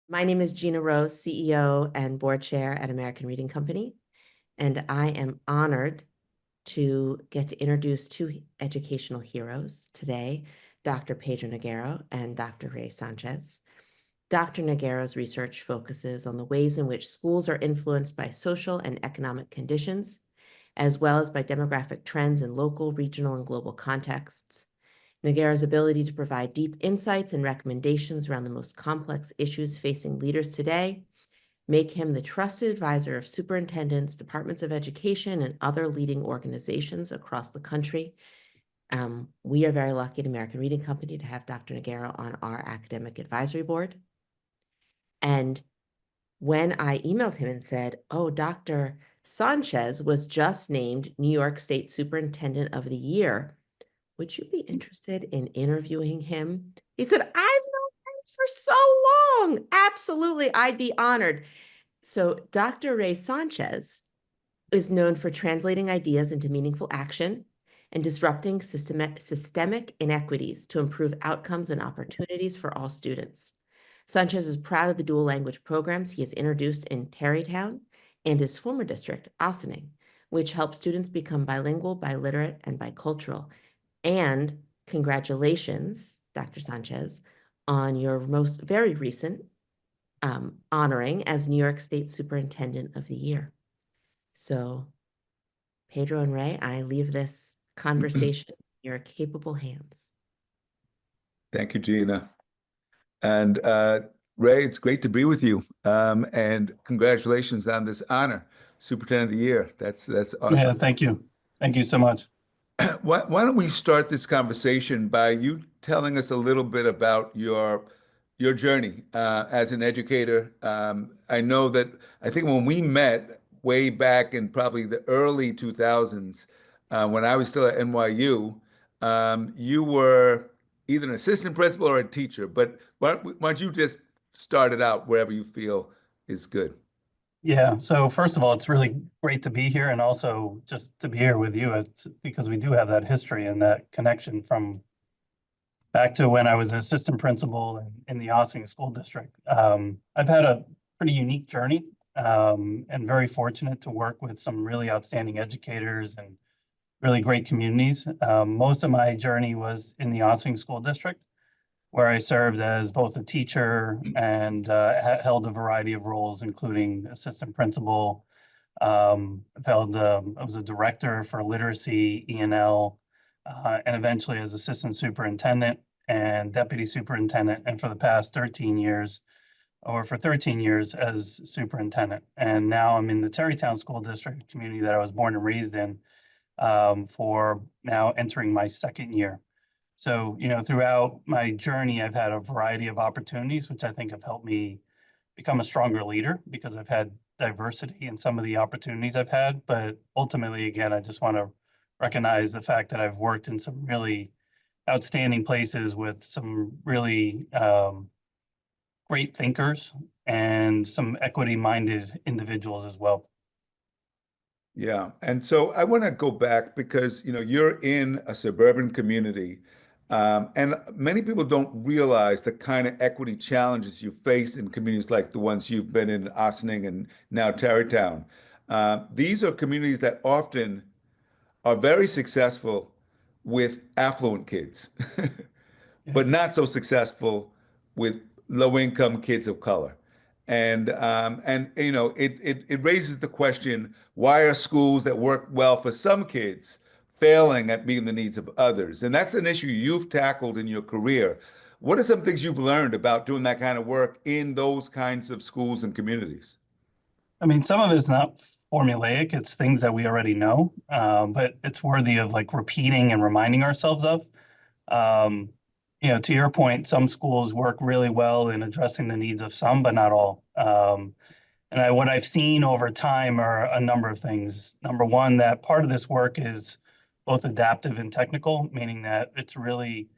My name is Gina Rose, CEO and board chair at American Reading Company, and I am honored to get to introduce two educational heroes today, Dr. Pedro Noguera and Dr. Ray Sanchez. Dr. Noguera's research focuses on the ways in which schools are influenced by social and economic conditions, as well as by demographic trends in local, regional, and global contexts. Noguera's ability to provide deep insights and recommendations around the most complex issues facing leaders today make him the trusted advisor of superintendents, departments of education, and other leading organizations across the country. We are very lucky at American Reading Company to have Dr. Noguera on our academic advisory board. And when I emailed him and said, oh, Dr. Sanchez was just named New York State Superintendent of the Year, would you be interested in interviewing him? He said, I've known him for so long. Absolutely, I'd be honored. So Dr. Ray Sanchez is known for translating ideas into meaningful action and disrupting systemic inequities to improve outcomes and opportunities for all students. Sanchez is proud of the dual language programs he has introduced in Tarrytown and his former district, Ossining, which helps students become bilingual, biliterate, and bicultural. And congratulations, Dr. Sanchez, on your very recent honoring as New York State Superintendent of the Year. So, Pedro and Ray, I leave this conversation in your capable hands. Thank you, Gina. And Ray, it's great to be with you. And congratulations on this honor, Superintendent of the Year. That's awesome. Yeah, thank you. Thank you so much. Why don't we start this conversation by you telling us a little bit about your journey as an educator. I know that I think when we met way back in probably the early 2000s, when I was still at NYU, you were either an assistant principal or a teacher. But why don't you just start it out wherever you feel is good? Yeah, so first of all, it's really great to be here and also just to be here with you because we do have that history and that connection from back to when I was an assistant principal in the Ossining School District. I've had a pretty unique journey and very fortunate to work with some really outstanding educators and really great communities. Most of my journey was in the Ossining School District, where I served as both a teacher and held a variety of roles, including assistant principal. I was a director for literacy, E&L, and eventually as assistant superintendent and deputy superintendent, and for the past 13 years, or for 13 years as superintendent. And now I'm in the Tarrytown School District community that I was born and raised in for now entering my second year. So, throughout my journey, I've had a variety of opportunities, which I think have helped me become a stronger leader because I've had diversity in some of the opportunities I've had. But ultimately, again, I just want to recognize the fact that I've worked in some really outstanding places with some really great thinkers and some equity-minded individuals as well. Yeah, and so I want to go back because you're in a suburban community, and many people don't realize the kind of equity challenges you face in communities like the ones you've been in, Ossining and now Tarrytown. These are communities that often are very successful with affluent kids, but not so successful with low-income kids of color. And it raises the question, why are schools that work well for some kids failing at meeting the needs of others? And that's an issue you've tackled in your career. What are some things you've learned about doing that kind of work in those kinds of schools and communities? I mean, some of it's not formulaic, it's things that we already know, but it's worthy of like repeating and reminding ourselves of. Um, to your point, some schools work really well in addressing the needs of some, but not all. And what I've seen over time are a number of things. Number one, that part of this work is both adaptive and technical, meaning that it's really,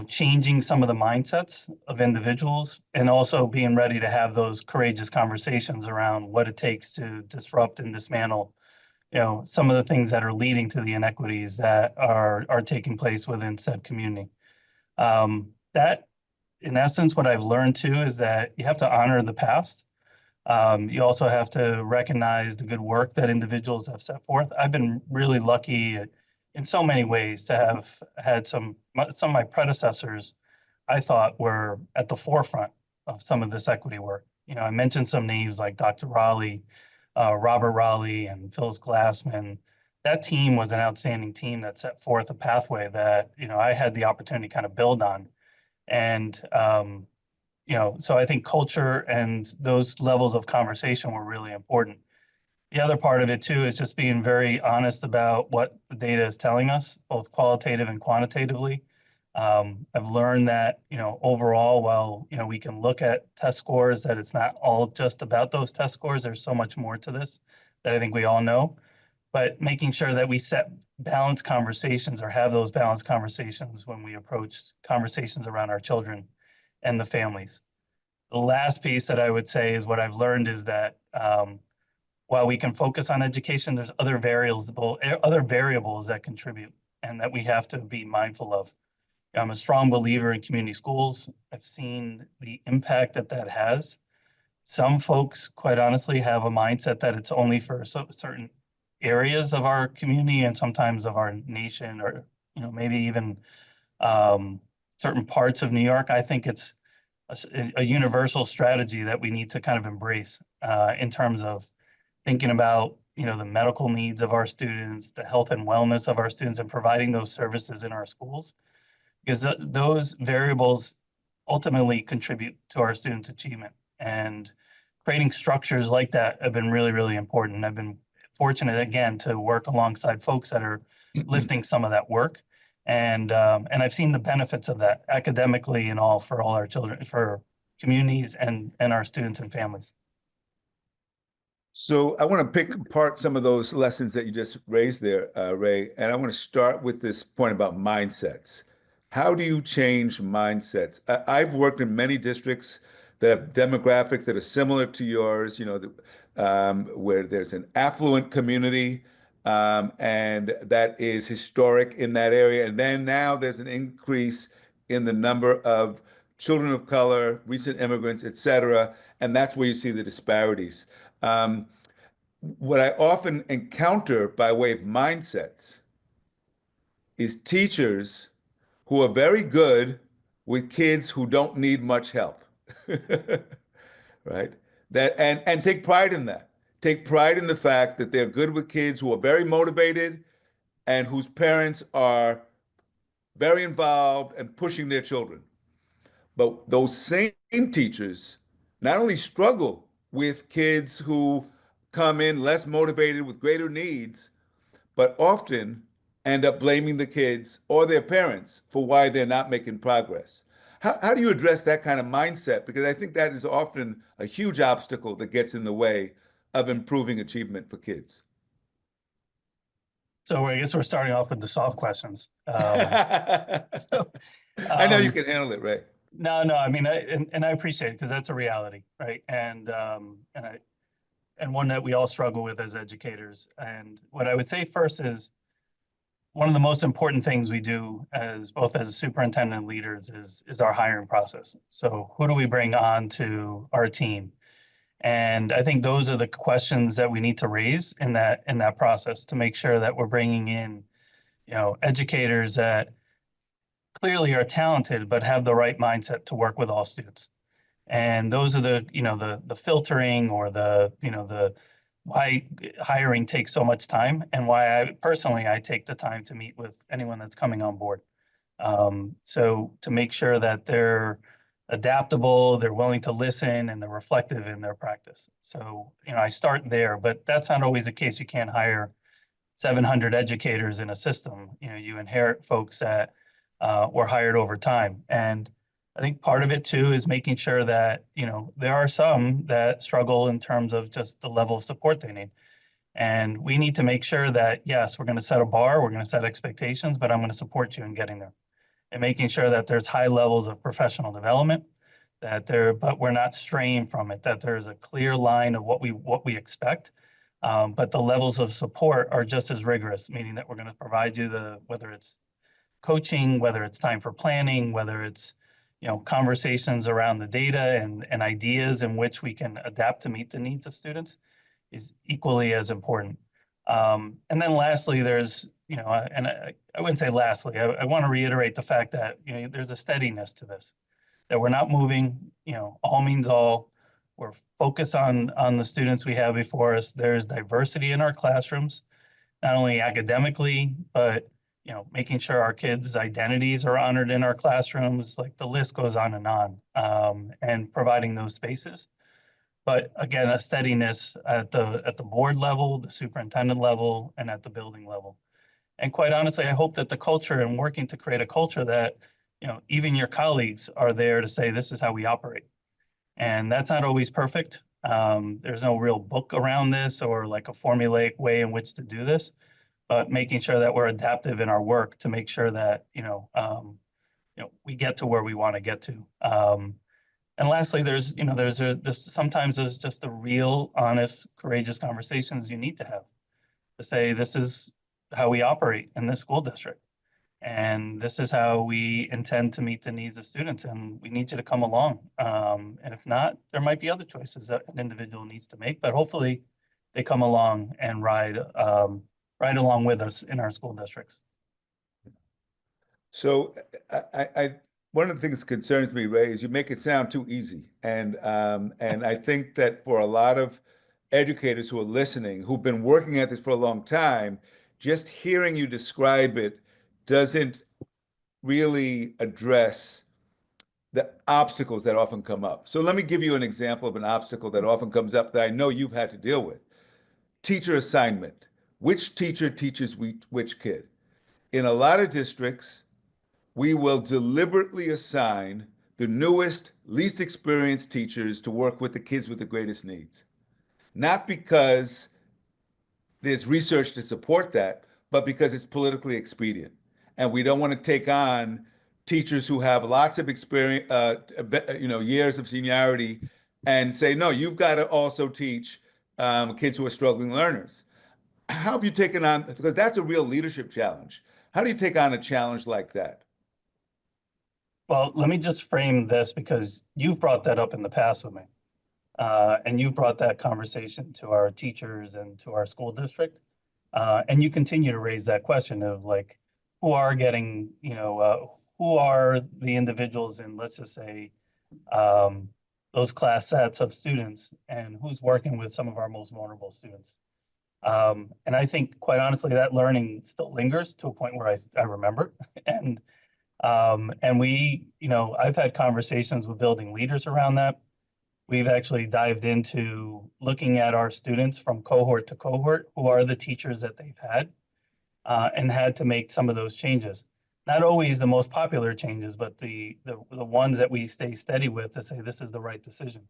changing some of the mindsets of individuals and also being ready to have those courageous conversations around what it takes to disrupt and dismantle, some of the things that are leading to the inequities that are taking place within said community. That in essence, what I've learned too is that you have to honor the past. You also have to recognize the good work that individuals have set forth. I've been really lucky in so many ways to have had some of my predecessors I thought were at the forefront of some of this equity work. You know, I mentioned some names like Dr. Raleigh, Robert Raleigh, and Phyllis Glassman. That team was an outstanding team that set forth a pathway that, you know, I had the opportunity to kind of build on. And, you know, so I think culture and those levels of conversation were really important. The other part of it too is just being very honest about what the data is telling us, both qualitative and quantitatively. I've learned that, you know, overall, while, you know, we can look at test scores, that it's not all just about those test scores. There's so much more to this that I think we all know. But making sure that we set balanced conversations or have those balanced conversations when we approach conversations around our children and the families. The last piece that I would say is what I've learned is that while we can focus on education, there's other variables that contribute and that we have to be mindful of. I'm a strong believer in community schools. I've seen the impact that that has. Some folks, quite honestly, have a mindset that it's only for certain areas of our community and sometimes of our nation, or, you know, maybe even certain parts of New York. I think it's a universal strategy that we need to kind of embrace in terms of thinking about, you know, the medical needs of our students, the health and wellness of our students, and providing those services in our schools, because those variables ultimately contribute to our students' achievement. And creating structures like that have been really, really important. I've been fortunate, again, to work alongside folks that are lifting some of that work. And I've seen the benefits of that academically and all for all our children, for communities and our students and families. So I want to pick apart some of those lessons that you just raised there, Ray, and I want to start with this point about mindsets. How do you change mindsets? I've worked in many districts that have demographics that are similar to yours, you know, where there's an affluent community, and that is historic in that area. And then now there's an increase in the number of children of color, recent immigrants, et cetera, and that's where you see the disparities. What I often encounter by way of mindsets is teachers who are very good with kids who don't need much help, right? That and take pride in that. Take pride in the fact that they're good with kids who are very motivated and whose parents are very involved and pushing their children. But those same teachers not only struggle with kids who come in less motivated with greater needs, but often end up blaming the kids or their parents for why they're not making progress. How do you address that kind of mindset? Because I think that is often a huge obstacle that gets in the way of improving achievement for kids. So I guess we're starting off with the soft questions. So, I know you can handle it, Ray. No, I mean, and I appreciate it because that's a reality, right? And one that we all struggle with as educators. And what I would say first is one of the most important things we do as both as a superintendent and leaders is our hiring process. So who do we bring on to our team? And I think those are the questions that we need to raise in that process to make sure that we're bringing in, you know, educators that clearly are talented but have the right mindset to work with all students. And those are the, you know, the filtering or the, you know, the why hiring takes so much time and why I take the time to meet with anyone that's coming on board. So to make sure that they're adaptable, they're willing to listen, and they're reflective in their practice. So, you know, I start there, but that's not always the case. You can't hire 700 educators in a system. You know, you inherit folks that were hired over time. And I think part of it too is making sure that, you know, there are some that struggle in terms of just the level of support they need. And we need to make sure that, yes, we're going to set a bar, we're going to set expectations, but I'm going to support you in getting there. And making sure that there's high levels of professional development, but we're not straying from it, that there's a clear line of what we expect. But the levels of support are just as rigorous, meaning that we're going to provide you whether it's coaching, whether it's time for planning, whether it's, conversations around the data and ideas in which we can adapt to meet the needs of students is equally as important. And then lastly, there's, and I wouldn't say lastly, I want to reiterate the fact that, there's a steadiness to this, that we're not moving, all means all. We're focused on the students we have before us. There's diversity in our classrooms, not only academically, but making sure our kids' identities are honored in our classrooms. Like the list goes on, and providing those spaces. But again, a steadiness at the board level, the superintendent level, and at the building level. And quite honestly, I hope that the culture and working to create a culture that even your colleagues are there to say this is how we operate. And that's not always perfect. There's no real book around this or like a formulaic way in which to do this, but making sure that we're adaptive in our work to make sure that we get to where we want to get to. And lastly, there's sometimes there's just the real, honest, courageous conversations you need to have to say this is how we operate in this school district, and this is how we intend to meet the needs of students, and we need you to come along. And if not, there might be other choices that an individual needs to make, but hopefully they come along and ride along with us in our school districts. So one of the things that concerns me, Ray, is you make it sound too easy. And I think that for a lot of educators who are listening, who've been working at this for a long time, just hearing you describe it doesn't really address the obstacles that often come up. So let me give you an example of an obstacle that often comes up that I know you've had to deal with. Teacher assignment. Which teacher teaches which kid? In a lot of districts, we will deliberately assign the newest, least experienced teachers to work with the kids with the greatest needs. Not because there's research to support that, but because it's politically expedient. And we don't want to take on teachers who have lots of experience, years of seniority, and say, no, you've got to also teach kids who are struggling learners. How have you taken on, because that's a real leadership challenge. How do you take on a challenge like that? Well, let me just frame this because you've brought that up in the past with me. And you've brought that conversation to our teachers and to our school district. And you continue to raise that question of like, who are getting, who are the individuals in, let's just say, those class sets of students, and who's working with some of our most vulnerable students. And I think, quite honestly, that learning still lingers to a point where I remember. And we, I've had conversations with building leaders around that. We've actually dived into looking at our students from cohort to cohort, who are the teachers that they've had, and had to make some of those changes. Not always the most popular changes, but the ones that we stay steady with to say this is the right decision.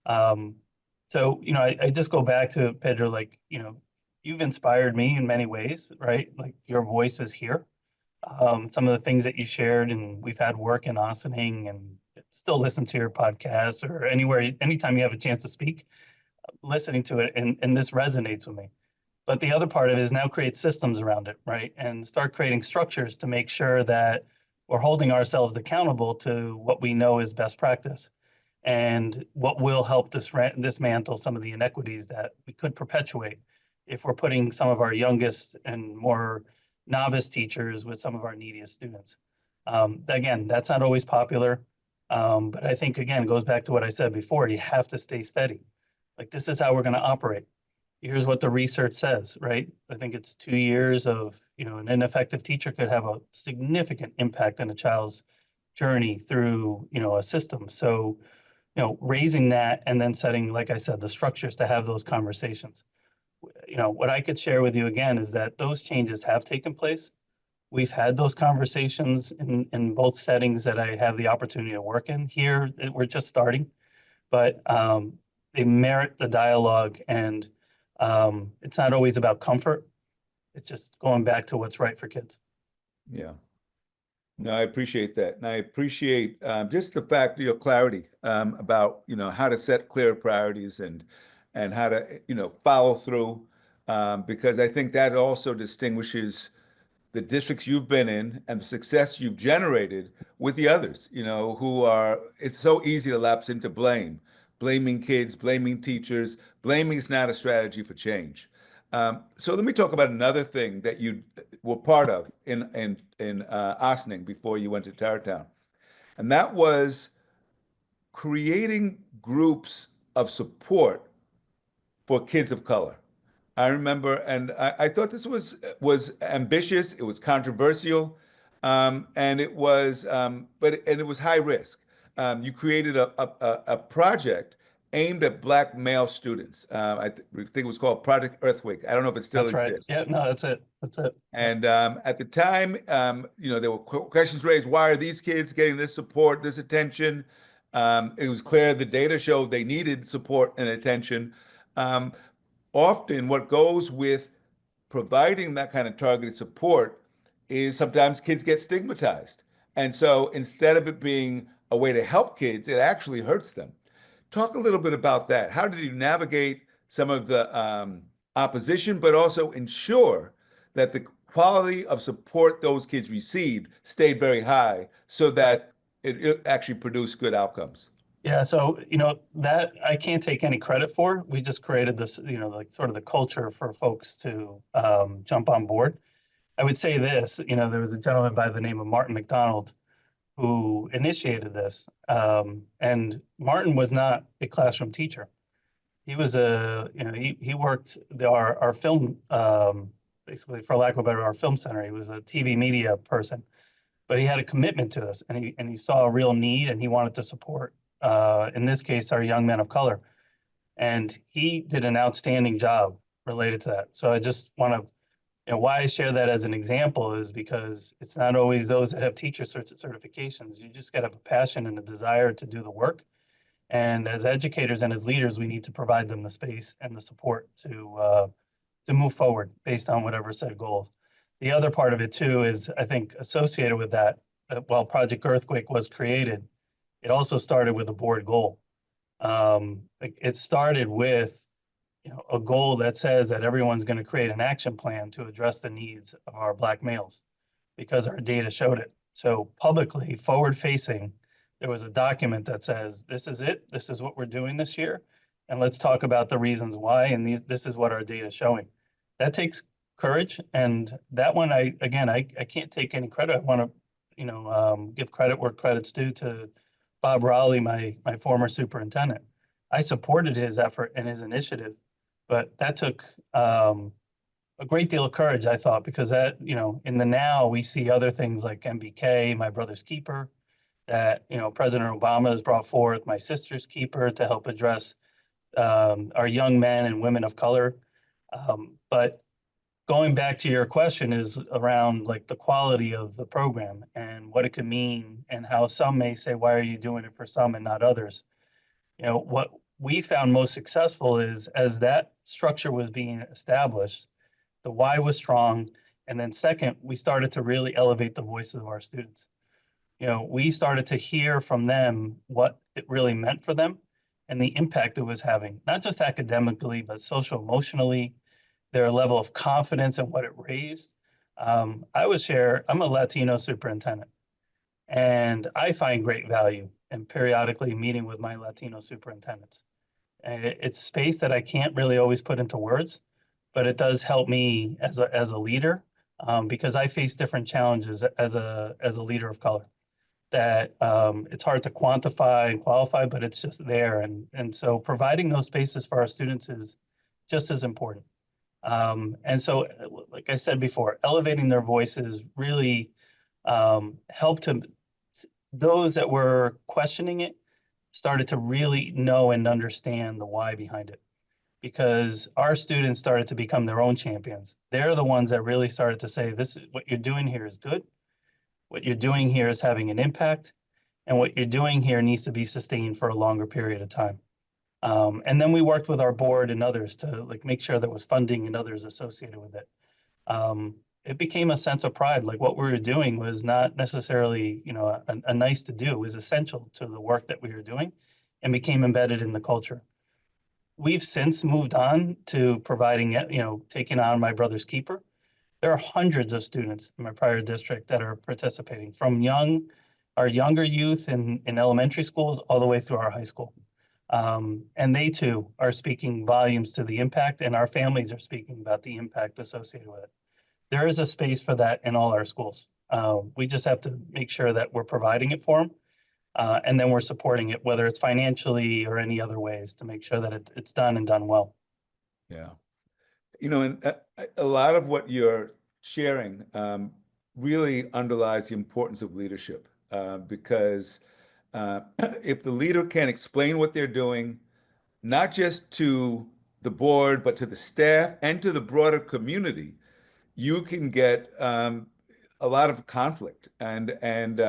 So, I just go back to Pedro, like, you've inspired me in many ways, right? Like your voice is here. Some of the things that you shared, and we've had work in Ossining, and still listen to your podcast or anytime you have a chance to speak, listening to it, and this resonates with me. But the other part of it is now create systems around it, right? And start creating structures to make sure that we're holding ourselves accountable to what we know is best practice and what will help dismantle some of the inequities that we could perpetuate if we're putting some of our youngest and more novice teachers with some of our neediest students. Again, that's not always popular, but I think, again, it goes back to what I said before. You have to stay steady. Like, this is how we're going to operate. Here's what the research says, right? I think it's 2 years of, an ineffective teacher could have a significant impact on a child's journey through, a system. So, raising that and then setting, like I said, the structures to have those conversations. What I could share with you again is that those changes have taken place. We've had those conversations in both settings that I have the opportunity to work in. Here, we're just starting, but they merit the dialogue, and it's not always about comfort. It's just going back to what's right for kids. Yeah. No, I appreciate that. And I appreciate just the fact, your clarity about, how to set clear priorities and how to, follow through, because I think that also distinguishes the districts you've been in and the success you've generated with the others, who are, it's so easy to lapse into blame, blaming kids, blaming teachers, blaming is not a strategy for change. So let me talk about another thing that you were part of in Ossining before you went to Tarrytown, and that was creating groups of support for kids of color. I remember, and I thought this was ambitious. It was controversial, and it was, and it was high risk. You created a project aimed at Black male students. Think it was called Project Earthquake. I don't know if it still That's right. exists. Yeah, no, that's it. That's it. And at the time, there were questions raised. Why are these kids getting this support, this attention? It was clear the data showed they needed support and attention. Um, Often, what goes with providing that kind of targeted support is sometimes kids get stigmatized. And so instead of it being a way to help kids, it actually hurts them. Talk a little bit about that. How did you navigate some of the opposition, but also ensure that the quality of support those kids received stayed very high so that it actually produced good outcomes? Yeah, so that I can't take any credit for. We just created this, like sort of the culture for folks to jump on board. I would say this, there was a gentleman by the name of Martin McDonald who initiated this, and Martin was not a classroom teacher. He was he worked our film, basically, for lack of a better, our film center. He was a TV media person, but he had a commitment to this, and he saw a real need, and he wanted to support, in this case, our young men of color. And he did an outstanding job related to that. So I just want to, why I share that as an example is because it's not always those that have teacher certifications. You just got to have a passion and a desire to do the work. And as educators and as leaders, we need to provide them the space and the support to move forward based on whatever set goals. The other part of it too is, I think, associated with that, while Project Earthquake was created, it also started with a board goal. It started with a goal that says that everyone's going to create an action plan to address the needs of our Black males because our data showed it. So publicly, forward facing, there was a document that says, this is it, this is what we're doing this year, and let's talk about the reasons why, and this is what our data is showing. That takes courage, and that one, I can't take any credit. I want to, give credit where credit's due to Bob Rowley, my former superintendent. I supported his effort and his initiative, but that took a great deal of courage, I thought, because that, in the now we see other things like MBK, My Brother's Keeper, that, President Obama has brought forth, My Sister's Keeper, to help address our young men and women of color. But going back to your question is around like the quality of the program and what it could mean and how some may say, why are you doing it for some and not others? What we found most successful is as that structure was being established, the why was strong. And then second, we started to really elevate the voices of our students. We started to hear from them what it really meant for them and the impact it was having, not just academically, but social, emotionally, their level of confidence and what it raised. I would share, I'm a Latino superintendent, and I find great value in periodically meeting with my Latino superintendents. It's space that I can't really always put into words, but it does help me as a leader, because I face different challenges as a leader of color that it's hard to quantify and qualify, but it's just there. And so providing those spaces for our students is just as important. And so, like I said before, elevating their voices really helped to, those that were questioning it started to really know and understand the why behind it. Because our students started to become their own champions. They're the ones that really started to say, this is what you're doing here is good. What you're doing here is having an impact. And what you're doing here needs to be sustained for a longer period of time. And then we worked with our board and others to like make sure there was funding and others associated with it. It became a sense of pride. Like what we were doing was not necessarily, a nice to do. It was essential to the work that we were doing and became embedded in the culture. We've since moved on to providing, taking on My Brother's Keeper. There are hundreds of students in my prior district that are participating, from our younger youth in elementary schools all the way through our high school. And they too are speaking volumes to the impact, and our families are speaking about the impact associated with it. There is a space for that in all our schools. We just have to make sure that we're providing it for them. And then we're supporting it, whether it's financially or any other ways, to make sure that it's done and done well. Yeah. You know, and a lot of what you're sharing really underlies the importance of leadership, because if the leader can explain what they're doing, not just to the board, but to the staff and to the broader community, you can get a lot of conflict, and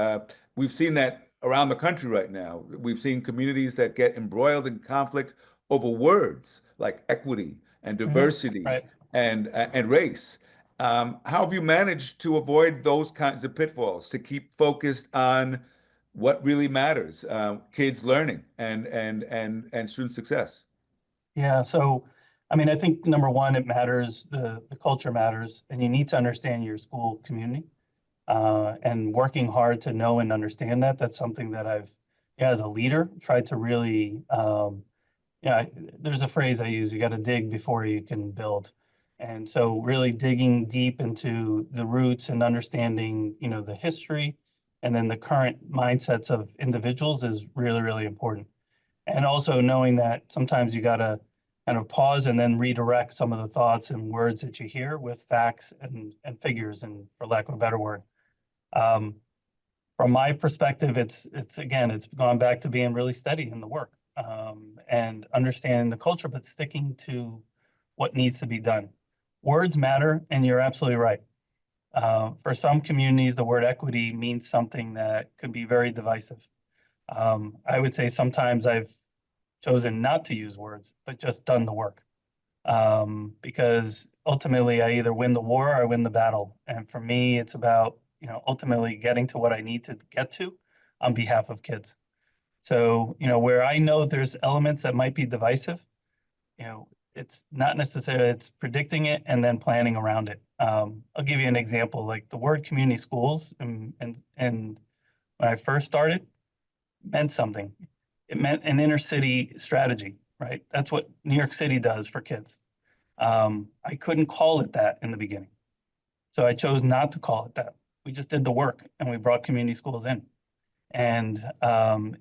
we've seen that around the country right now. We've seen communities that get embroiled in conflict over words like equity and diversity Right. and race. How have you managed to avoid those kinds of pitfalls, to keep focused on what really matters, kids learning and student success? Yeah. So, I mean, I think number one, it matters, the culture matters, and you need to understand your school community. And working hard to know and understand that. That's something that I've, as a leader, tried to really, yeah, there's a phrase I use, you got to dig before you can build. And so really digging deep into the roots and understanding, the history and then the current mindsets of individuals is really, really important. And also knowing that sometimes you got to kind of pause and then redirect some of the thoughts and words that you hear with facts and figures, and for lack of a better word. Um, from my perspective, it's again, it's gone back to being really steady in the work, and understanding the culture, but sticking to what needs to be done. Words matter, and you're absolutely right. For some communities, the word equity means something that could be very divisive. I would say sometimes I've chosen not to use words, but just done the work, because ultimately I either win the war or I win the battle. And for me, it's about ultimately getting to what I need to get to on behalf of kids. So where I know there's elements that might be divisive, it's not necessarily, it's predicting it and then planning around it. I'll give you an example, like the word community schools, and when I first started, meant something. It meant an inner city strategy, right? That's what New York City does for kids. I couldn't call it that in the beginning, so I chose not to call it that. We just did the work and we brought community schools in. And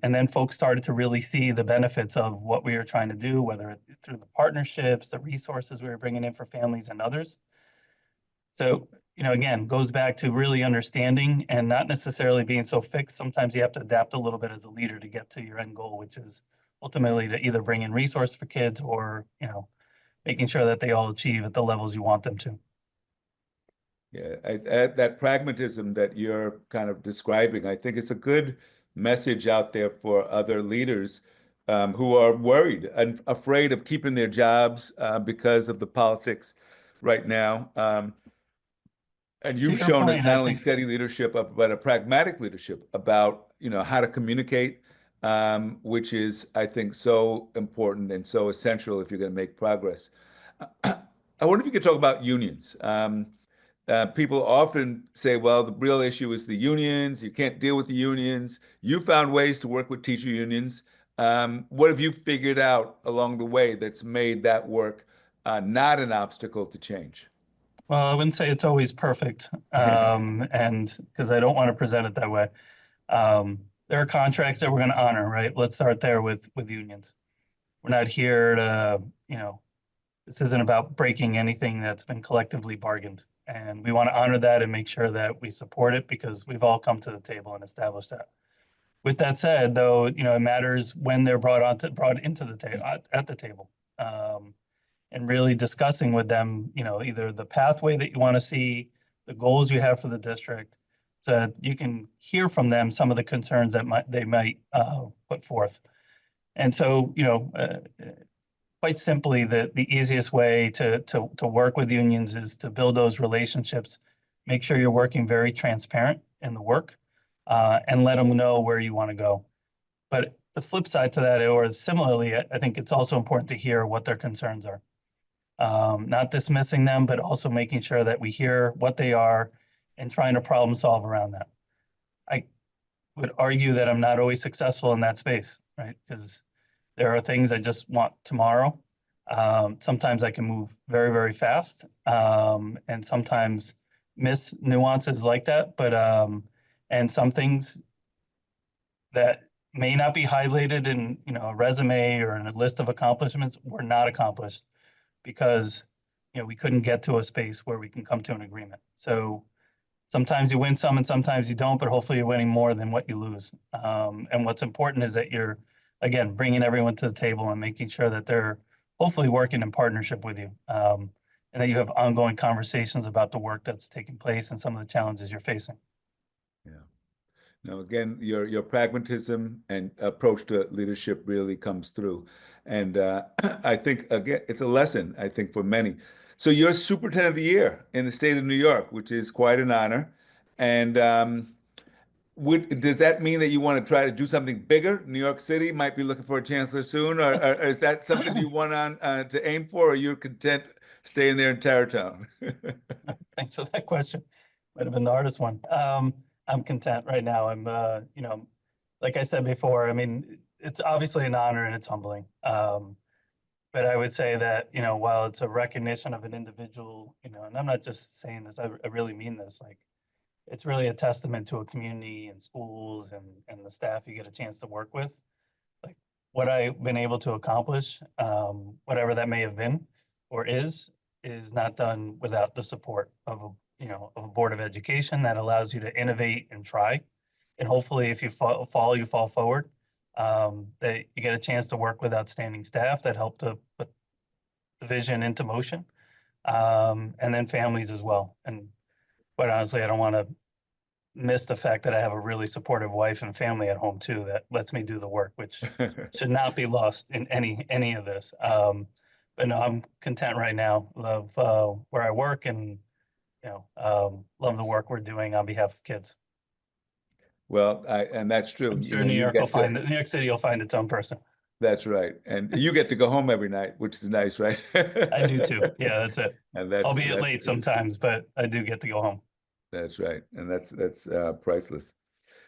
then folks started to really see the benefits of what we were trying to do, whether it through the partnerships, the resources we were bringing in for families and others. So, again, goes back to really understanding and not necessarily being so fixed. Sometimes you have to adapt a little bit as a leader to get to your end goal, which is ultimately to either bring in resource for kids or, making sure that they all achieve at the levels you want them to. Yeah, that pragmatism that you're kind of describing, I think it's a good message out there for other leaders who are worried and afraid of keeping their jobs because of the politics right now. And To you've your shown point, not I only think, steady leadership, but a pragmatic leadership about, how to communicate, which is, I think, so important and so essential if you're going to make progress. I wonder if you could talk about unions. People often say, well, the real issue is the unions. You can't deal with the unions. You found ways to work with teacher unions. What have you figured out along the way that's made that work not an obstacle to change? well, I wouldn't say it's always perfect, and because I don't want to present it that way. There are contracts that we're going to honor, right? Let's start there with unions. We're not here to, this isn't about breaking anything that's been collectively bargained. And we want to honor that and make sure that we support it because we've all come to the table and established that. With that said, though, it matters when they're brought into the table at the table, and really discussing with them, either the pathway that you want to see, the goals you have for the district, so that you can hear from them some of the concerns that they might put forth. And so, quite simply, the easiest way to work with unions is to build those relationships, make sure you're working very transparent in the work, and let them know where you want to go. But the flip side to that, or similarly, I think it's also important to hear what their concerns are. not dismissing them, but also making sure that we hear what they are and trying to problem solve around that. I would argue that I'm not always successful in that space, right? Because there are things I just want tomorrow. Sometimes I can move very, very fast, and sometimes miss nuances like that. But and some things that may not be highlighted in a resume or in a list of accomplishments were not accomplished because we couldn't get to a space where we can come to an agreement. So sometimes you win some and sometimes you don't, but hopefully you're winning more than what you lose. And what's important is that you're, again, bringing everyone to the table and making sure that they're hopefully working in partnership with you. And that you have ongoing conversations about the work that's taking place and some of the challenges you're facing. Yeah. Now, again, your pragmatism and approach to leadership really comes through. And I think, again, it's a lesson, I think, for many. So you're Superintendent of the Year in the state of New York, which is quite an honor. And does that mean that you want to try to do something bigger? New York City might be looking for a chancellor soon, or is that something you want to aim for, or you're content staying there in Tarrytown? Thanks for that question. Might have been the hardest one. I'm content right now. I'm, like I said before, I mean, it's obviously an honor and it's humbling. But I would say that, while it's a recognition of an individual, and I'm not just saying this, I really mean this, like, it's really a testament to a community and schools and the staff you get a chance to work with. Like what I've been able to accomplish, whatever that may have been or is not done without the support of a board of education that allows you to innovate and try. And hopefully if you fall, you fall forward. That you get a chance to work with outstanding staff that help to put the vision into motion. And then families as well. And quite honestly, I don't want to miss the fact that I have a really supportive wife and family at home too that lets me do the work, which should not be lost in any of this. But no, I'm content right now. Love where I work and love the work we're doing on behalf of kids. Well, and that's true. I'm sure You New York get New York City will find its own person. That's right. And you get to go home every night, which is nice, right? I do too. Yeah, that's it. And Albeit late sometimes, but I do get to go home. That's right. And that's priceless.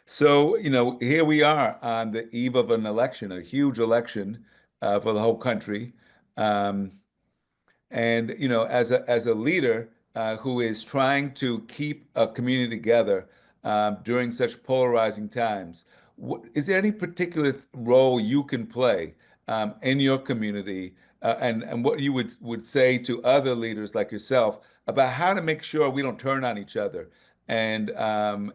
So, here we are on the eve of an election, a huge election for the whole country. And as a leader who is trying to keep a community together during such polarizing times, is there any particular role you can play in your community, and what you would say to other leaders like yourself about how to make sure we don't turn on each other and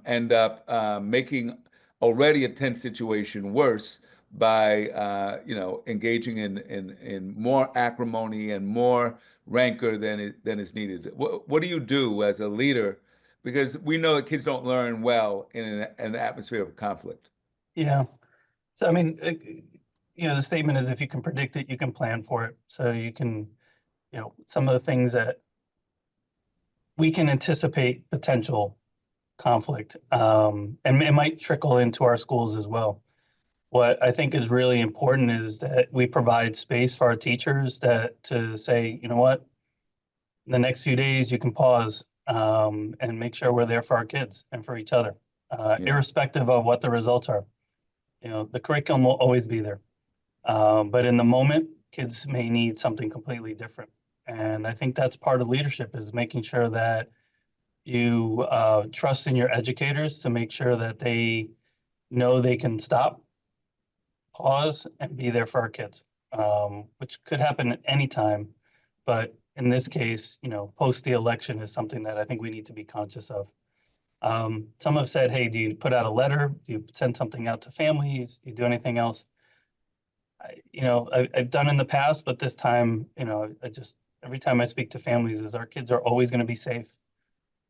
end up making already a tense situation worse by engaging in more acrimony and more rancor than is needed. What do you do as a leader? Because we know that kids don't learn well in an atmosphere of conflict. Yeah. So I mean, the statement is if you can predict it, you can plan for it. So you can, some of the things that we can anticipate potential conflict, and it might trickle into our schools as well. What I think is really important is that we provide space for our teachers to say, you know what, the next few days you can pause and make sure we're there for our kids and for each other, irrespective of what the results are. The curriculum will always be there. But in the moment, kids may need something completely different. And I think that's part of leadership is making sure that you trust in your educators to make sure that they know they can stop, pause, and be there for our kids, which could happen at any time. But in this case, post the election is something that I think we need to be conscious of. Some have said, hey, do you put out a letter? Do you send something out to families? Do you do anything else? I've done in the past, but this time, every time I speak to families is our kids are always going to be safe.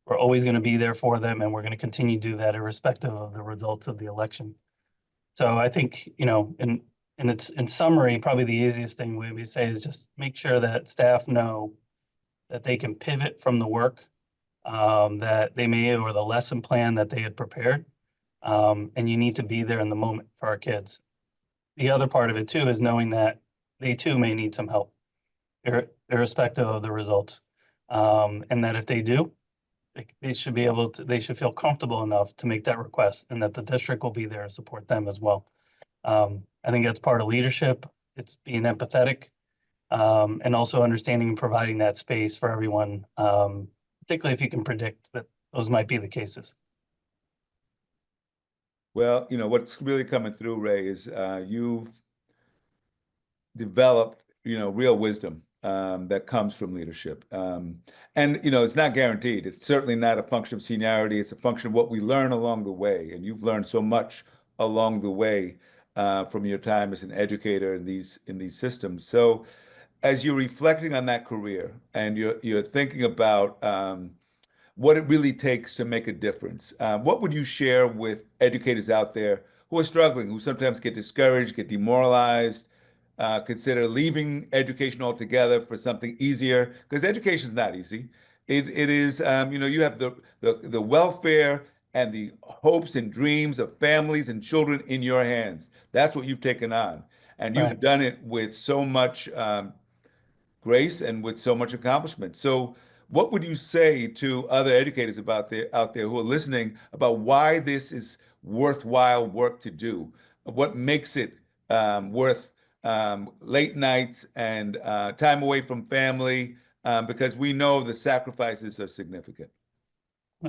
We're always going to be there for them, and we're going to continue to do that irrespective of the results of the election. So I think, in summary, probably the easiest thing we say is just make sure that staff know that they can pivot from the work that they may or the lesson plan that they had prepared. And you need to be there in the moment for our kids. The other part of it too is knowing that they too may need some help. irrespective of the results. And that if they do, they should be able to, they should feel comfortable enough to make that request, and that the district will be there to support them as well. I think that's part of leadership. It's being empathetic, and also understanding and providing that space for everyone, particularly if you can predict that those might be the cases. Well, what's really coming through, Ray, is you've developed, real wisdom that comes from leadership. And, it's not guaranteed. It's certainly not a function of seniority. It's a function of what we learn along the way. And you've learned so much along the way from your time as an educator in these systems. So as you're reflecting on that career and you're thinking about what it really takes to make a difference, what would you share with educators out there who are struggling, who sometimes get discouraged, get demoralized, consider leaving education altogether for something easier? Because education is not easy. It is, you have the welfare and the hopes and dreams of families and children in your hands. That's what you've taken on. And you've Right. done it with so much grace and with so much accomplishment. So what would you say to other educators out there who are listening about why this is worthwhile work to do? What makes it worth late nights and time away from family? Because we know the sacrifices are significant.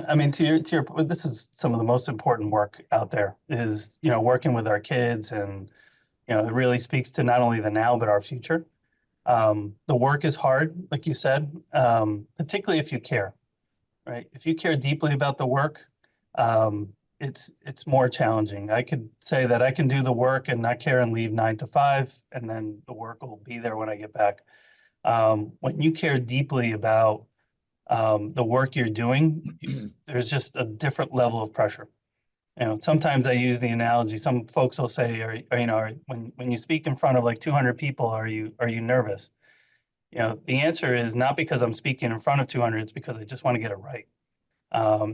I mean, to your point, this is some of the most important work out there is, working with our kids, and, it really speaks to not only the now, but our future. The work is hard, like you said, particularly if you care, right? If you care deeply about the work, it's more challenging. I could say that I can do the work and not care and leave 9 to 5, and then the work will be there when I get back. When you care deeply about the work you're doing, there's just a different level of pressure. Sometimes I use the analogy. Some folks will say, when you speak in front of like 200 people, are you nervous? The answer is not because I'm speaking in front of 200. It's because I just want to get it right.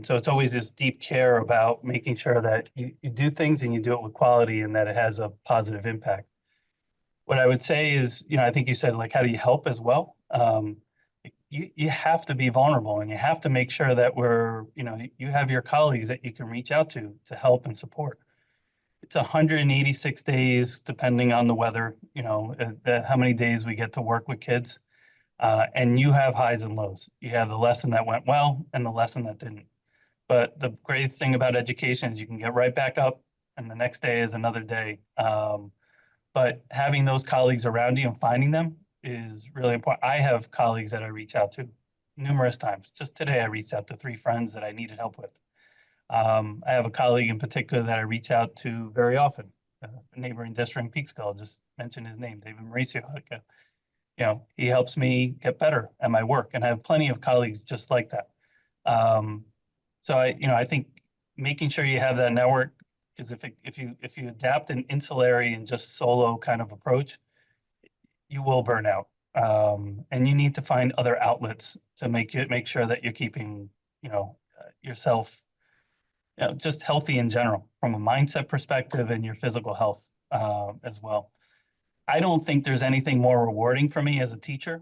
So it's always this deep care about making sure that you do things and you do it with quality and that it has a positive impact. What I would say is, I think you said, like, how do you help as well? You have to be vulnerable, and you have to make sure that you have your colleagues that you can reach out to help and support. It's 186 days, depending on the weather, how many days we get to work with kids. And you have highs and lows. You have the lesson that went well and the lesson that didn't. But the greatest thing about education is you can get right back up, and the next day is another day. But having those colleagues around you and finding them is really important. I have colleagues that I reach out to numerous times. Just today, I reached out to 3 friends that I needed help with. I have a colleague in particular that I reach out to very often, a neighboring district in Peekskill. I'll just mention his name, David Mauricio. He helps me get better at my work, and I have plenty of colleagues just like that. So I think making sure you have that network, because if you adapt an insulary and just solo kind of approach, you will burn out. And you need to find other outlets to make sure that you're keeping, yourself, just healthy in general from a mindset perspective and your physical health as well. I don't think there's anything more rewarding for me as a teacher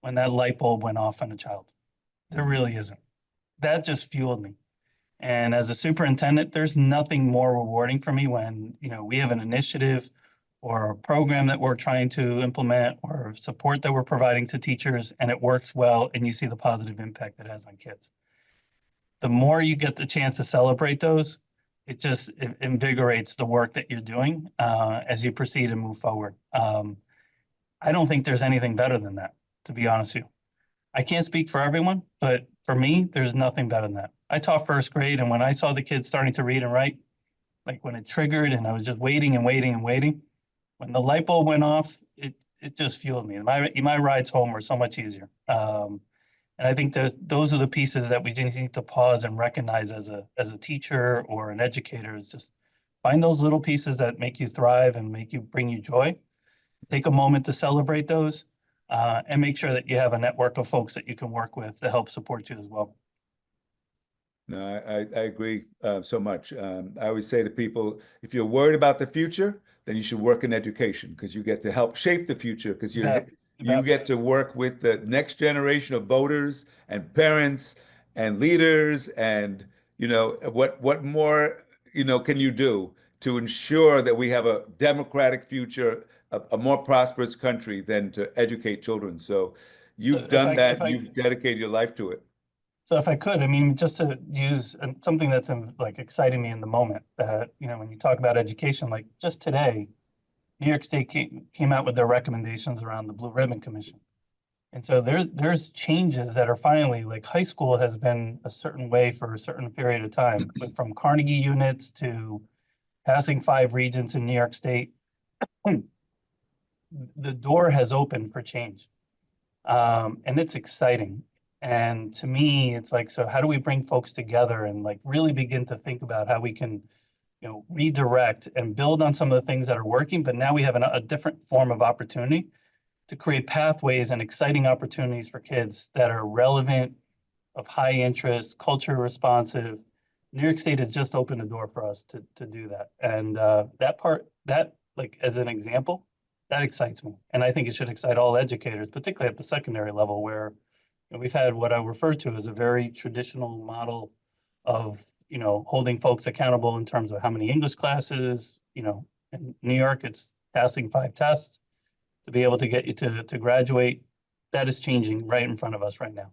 when that light bulb went off on a child. There really isn't. That just fueled me. And as a superintendent, there's nothing more rewarding for me when, we have an initiative or a program that we're trying to implement or support that we're providing to teachers, and it works well, and you see the positive impact it has on kids. The more you get the chance to celebrate those, it invigorates the work that you're doing as you proceed and move forward. I don't think there's anything better than that, to be honest with you. I can't speak for everyone, but for me, there's nothing better than that. I taught first grade, and when I saw the kids starting to read and write, like when it triggered and I was just waiting and waiting and waiting, when the light bulb went off, it just fueled me. My rides home were so much easier. And I think those are the pieces that we just need to pause and recognize as a teacher or an educator, is just find those little pieces that make you thrive and bring you joy. Take a moment to celebrate those, and make sure that you have a network of folks that you can work with to help support you as well. No, I agree so much. I always say to people, if you're worried about the future, then you should work in education, because you get to help shape the future, because You get to work with the next generation of voters and parents and leaders, and what more can you do to ensure that we have a democratic future, a more prosperous country than to educate children. So So you've done if that, I you've dedicated your life to it. So if I could, I mean, just to use something that's like exciting me in the moment, that, when you talk about education, like just today, New York State came out with their recommendations around the Blue Ribbon Commission. And so there's changes that are finally, like, high school has been a certain way for a certain period of time, from Carnegie units to passing 5 regents in New York State. The door has opened for change. And it's exciting. And to me, it's like, so how do we bring folks together and like really begin to think about how we can, redirect and build on some of the things that are working, but now we have a different form of opportunity to create pathways and exciting opportunities for kids that are relevant, of high interest, culture responsive. New York State has just opened the door for us to do that. And that, like, as an example, that excites me. And I think it should excite all educators, particularly at the secondary level, where we've had what I refer to as a very traditional model of, holding folks accountable in terms of how many English classes, in New York, it's passing 5 tests to be able to get you to graduate. That is changing right in front of us right now.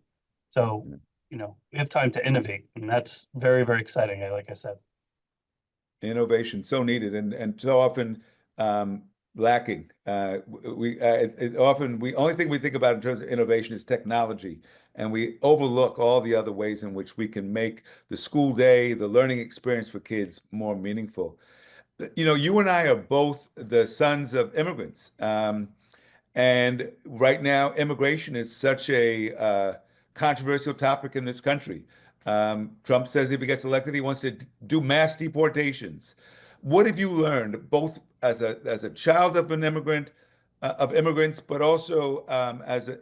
So, we have time to innovate, and that's very, very exciting, like I said. Innovation so needed and so often lacking. We only thing we think about in terms of innovation is technology, and we overlook all the other ways in which we can make the school day, the learning experience for kids more meaningful. You and I are both the sons of immigrants. And right now, immigration is such a controversial topic in this country. Trump says if he gets elected, he wants to do mass deportations. What have you learned, both as a child of an immigrant, of immigrants, but also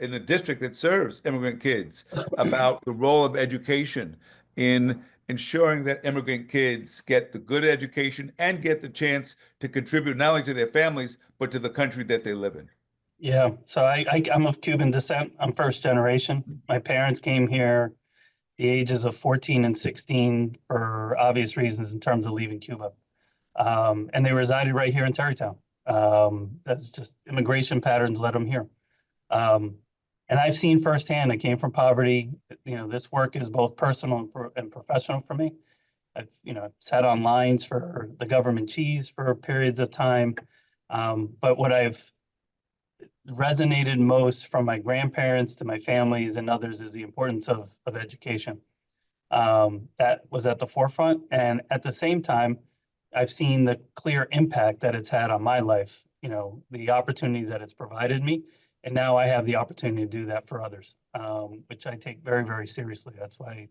in a district that serves immigrant kids, about the role of education in ensuring that immigrant kids get the good education and get the chance to contribute not only to their families, but to the country that they live in? Yeah, so I'm of Cuban descent. I'm first generation. My parents came here the ages of 14 and 16 for obvious reasons in terms of leaving Cuba. And they resided right here in Tarrytown. That's just immigration patterns led them here. And I've seen firsthand, I came from poverty. This work is both personal and professional for me. I've, sat on lines for the government cheese for periods of time. But what I've resonated most from my grandparents to my families and others is the importance of education. That was at the forefront. And at the same time, I've seen the clear impact that it's had on my life, the opportunities that it's provided me. And now I have the opportunity to do that for others, which I take very, very seriously. That's why,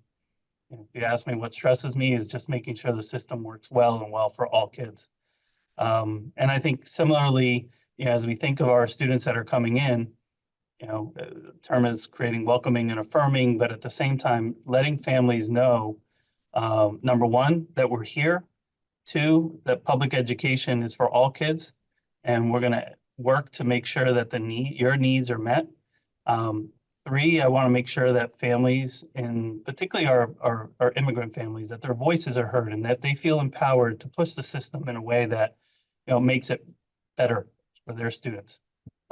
if you ask me what stresses me, is just making sure the system works well and well for all kids. And I think similarly, as we think of our students that are coming in, the term is creating welcoming and affirming, but at the same time, letting families know, number one, that we're here. 2, that public education is for all kids, and we're going to work to make sure that your needs are met. 3, I want to make sure that families, and particularly our immigrant families, that their voices are heard and that they feel empowered to push the system in a way that, makes it better for their students.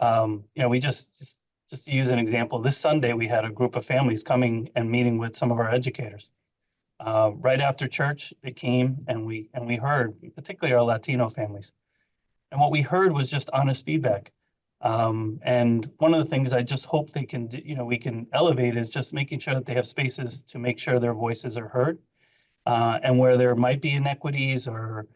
We just to use an example, this Sunday we had a group of families coming and meeting with some of our educators. Right after church, they came and we heard, particularly our Latino families. And what we heard was just honest feedback. And one of the things I just hope they can do, we can elevate, is just making sure that they have spaces to make sure their voices are heard. And where there might be inequities or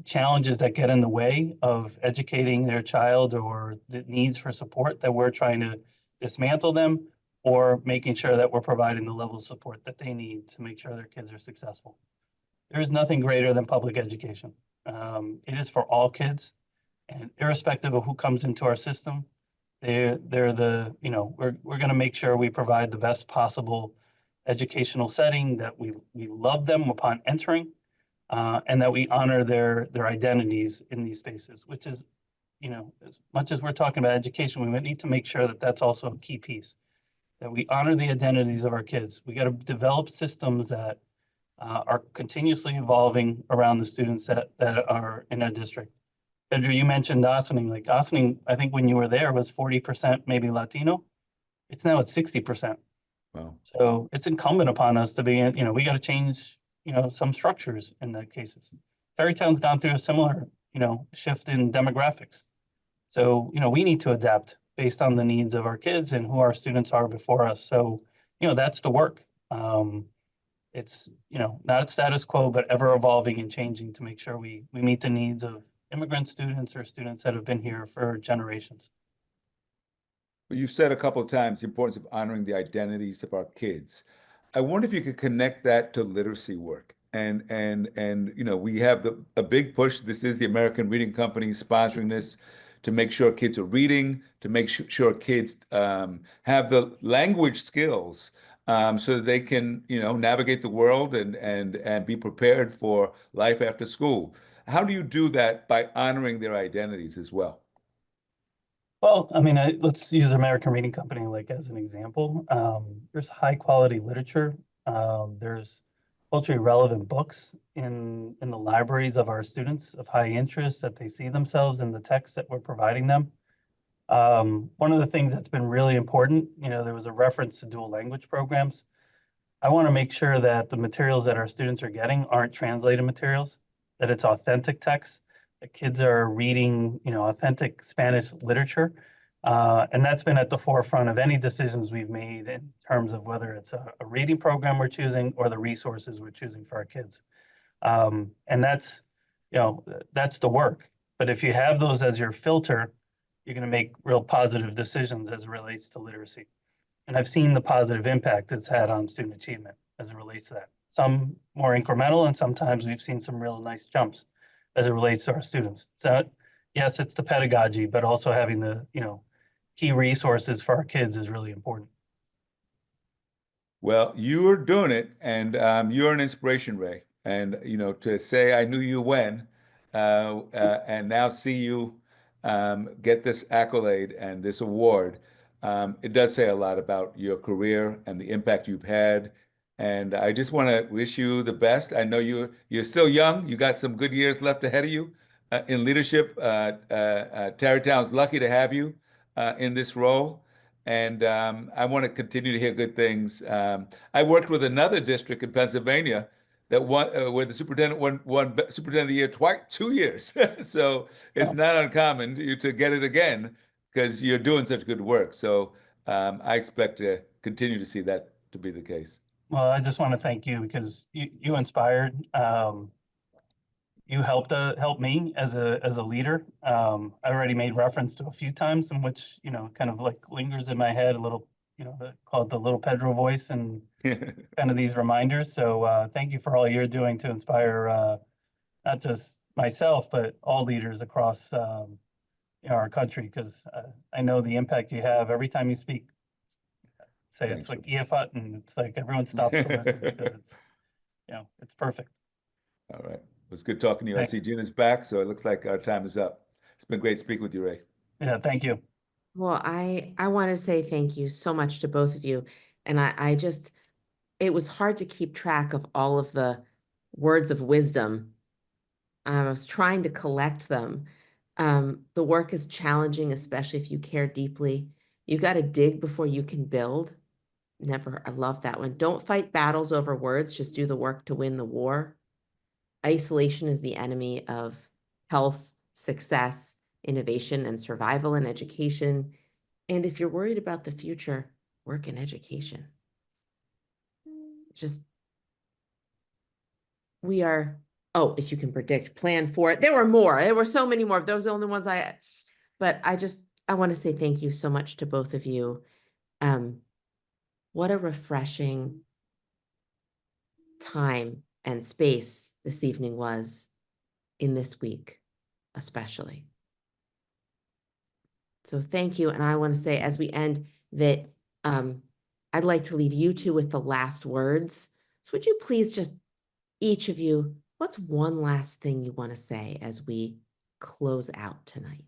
challenges that get in the way of educating their child, or the needs for support, that we're trying to dismantle them, or making sure that we're providing the level of support that they need to make sure their kids are successful. There is nothing greater than public education. It is for all kids, and irrespective of who comes into our system, they're the, we're going to make sure we provide the best possible educational setting, that we love them upon entering, and that we honor their identities in these spaces, which is as much as we're talking about education, we need to make sure that that's also a key piece, that we honor the identities of our kids. We got to develop systems that are continuously evolving around the students that are in a district. Pedro, you mentioned Ossining. Like Ossining, I think when you were there was 40% maybe Latino. It's now at 60%. Wow. So it's incumbent upon us to be, we got to change, some structures in the cases. Tarrytown's gone through a similar, shift in demographics. So, we need to adapt based on the needs of our kids and who our students are before us. So, that's the work. It's, not at status quo, but ever evolving and changing to make sure we meet the needs of immigrant students or students that have been here for generations. Well, you've said a couple of times the importance of honoring the identities of our kids. I wonder if you could connect that to literacy work. And we have a big push. This is the American Reading Company sponsoring this to make sure kids are reading, to make sure kids have the language skills so that they can, navigate the world and be prepared for life after school. How do you do that by honoring their identities as well? Well, I mean, let's use American Reading Company like as an example. There's high quality literature. There's culturally relevant books in the libraries of our students of high interest that they see themselves in the text that we're providing them. One of the things that's been really important, there was a reference to dual language programs. I want to make sure that the materials that our students are getting aren't translated materials, that it's authentic text, that kids are reading, authentic Spanish literature. And that's been at the forefront of any decisions we've made in terms of whether it's a reading program we're choosing or the resources we're choosing for our kids. And that's the work. But if you have those as your filter, you're going to make real positive decisions as it relates to literacy. And I've seen the positive impact it's had on student achievement as it relates to that. Some more incremental, and sometimes we've seen some real nice jumps as it relates to our students. So yes, it's the pedagogy, but also having the, key resources for our kids is really important. Well, you are doing it, and you're an inspiration, Ray. And to say I knew you when, and now see you get this accolade and this award, it does say a lot about your career and the impact you've had. And I just want to wish you the best. I know you're still young. You got some good years left ahead of you in leadership. Tarrytown's lucky to have you in this role. And I want to continue to hear good things. I worked with another district in Pennsylvania that won, where the superintendent won superintendent of the year twice, 2 years. So it's not uncommon to get it again because you're doing such good work. So I expect to continue to see that to be the case. Well, I just want to thank you because you inspired. You helped me as a leader. I already made reference to a few times in which kind of like lingers in my head a little, called the little Pedro voice and kind of these reminders. So thank you for all you're doing to inspire not just myself but all leaders across our country, because I know the impact you have every time you speak. Say Thanks, it's like Ray. EF and it's like everyone stops to listen because it's perfect. All right. It was good talking to you. I see Thanks. Gina's back, so it looks like our time is up. It's been great speaking with you, Ray. Yeah, thank you. Well, I want to say thank you so much to both of you. And I just, it was hard to keep track of all of the words of wisdom. I was trying to collect them. The work is challenging, especially if you care deeply. You got to dig before you can build. I love that one. Don't fight battles over words, just do the work to win the war. Isolation is the enemy of health, success, innovation, and survival in education. And if you're worried about the future, work in education. Just, we are, oh, if you can predict, plan for it. There were more. There were so many more. Those are the only ones but I want to say thank you so much to both of you. What a refreshing time and space this evening was in this week, especially. So thank you. And I want to say as we end that I'd like to leave you two with the last words. So would you please just, each of you, what's one last thing you want to say as we close out tonight?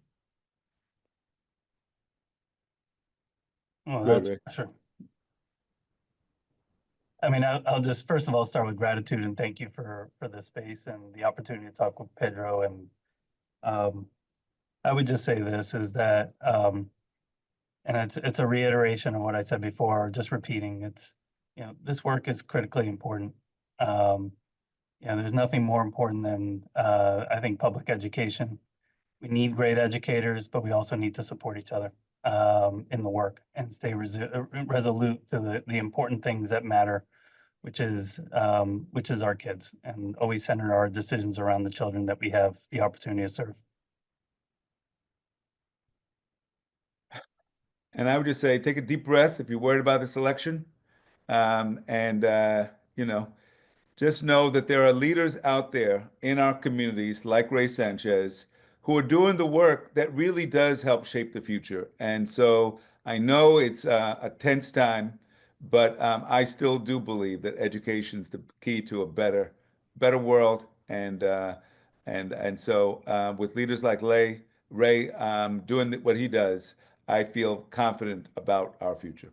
Well, Good, that's Ray. sure. I mean, I'll just first of all start with gratitude and thank you for this space and the opportunity to talk with Pedro. And um, I would just say this is that, and it's a reiteration of what I said before, just repeating. It's this work is critically important. Um, there's nothing more important than I think public education. We need great educators, but we also need to support each other in the work and stay resolute to the important things that matter, which is our kids, and always center our decisions around the children that we have the opportunity to serve. And I would just say, take a deep breath if you're worried about this election. And, you know, just know that there are leaders out there in our communities, like Ray Sanchez, who are doing the work that really does help shape the future. And so I know it's a tense time, but I still do believe that education is the key to a better world. And so with leaders like Ray doing what he does, I feel confident about our future.